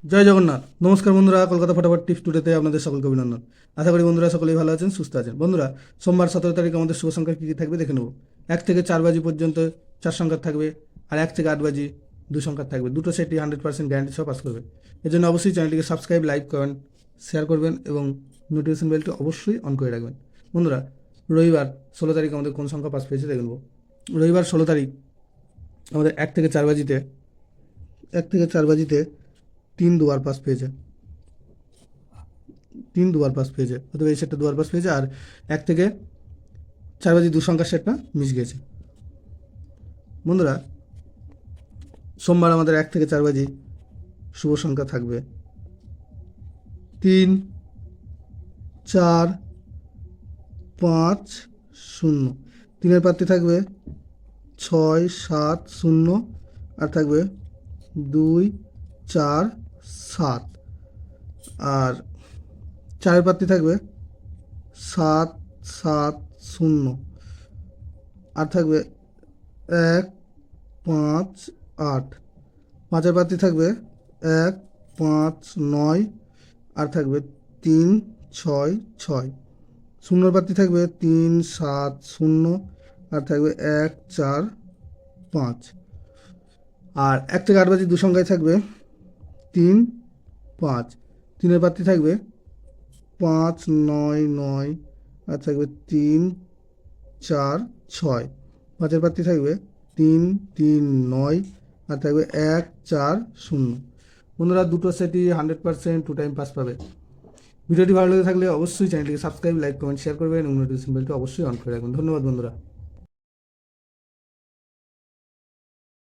জয় জগন্নাথ। নমস্কার বন্ধুরা, কলকাতা ফটাফট টিপস টুডেতে আপনাদের সকলকে অভিনন্দন। আশা করি বন্ধুরা সকলেই ভালো আছেন, সুস্থ আছেন। বন্ধুরা, সোমবার 17 তারিখ আমাদের শুভ সংখ্যা কী কী থাকবে দেখে নেব। 1 থেকে 4 বাজি পর্যন্ত 4 সংখ্যার থাকবে, আর 1 থেকে 8 বাজি 2 সংখ্যার থাকবে। দুটো সেটই 100% গ্যারান্টি সহ পাস করবে। এর জন্য অবশ্যই চ্যানেলটিকে সাবস্ক্রাইব, লাইক, কমেন্ট, শেয়ার করবেন এবং নোটিফিকেশন বেলটি অবশ্যই অন করে রাখবেন। বন্ধুরা, রবিবার 16 তারিখ আমাদের কোন সংখ্যা পাস পেয়েছে দেখে নেব। রবিবার 16 তারিখ আমাদের 1 থেকে 4 বাজিতে 3 দুবার পাস পেয়েছে। 3 দুবার পাস পেয়েছে, অথবা এই সেটটা দুবার পাস পেয়েছে, আর 1 থেকে 4 বাজি 2 সংখ্যার সেটটা মিস গিয়েছে। বন্ধুরা, সোমবার আমাদের 1 থেকে 4 বাজি শুভ সংখ্যা থাকবে 3, 4, 5, 0। 3-এর প্রার্থী থাকবে 6, 7, 0, আর থাকবে 2, 4, 7। আর 4-এর প্রার্থী থাকবে 7, 7, 0, আর থাকবে 1, 5, 8। 5-এর প্রার্থী থাকবে 1, 5, 9, আর থাকবে 3, 6, 6। 0-এর প্রার্থী থাকবে 3, 7, 0, আর থাকবে 1, 4, 5। আর 1 থেকে 8 বাজি 2 সংখ্যায় থাকবে 3, 5। 3-এর প্রার্থী থাকবে 5, 9, 9, আর থাকবে 3, 4, 6। 5-এর প্রার্থী থাকবে 3, 3, 9, আর থাকবে 1, 4, 0। বন্ধুরা, দুটো সেটই 100% 2 টাইম পাস পাবে। ভিডিওটি ভালো লেগে থাকলে অবশ্যই চ্যানেলটিকে সাবস্ক্রাইব, লাইক, কমেন্ট, শেয়ার করবেন এবং নোটিফিকেশন বেলটি অবশ্যই অন করে রাখবেন। ধন্যবাদ বন্ধুরা।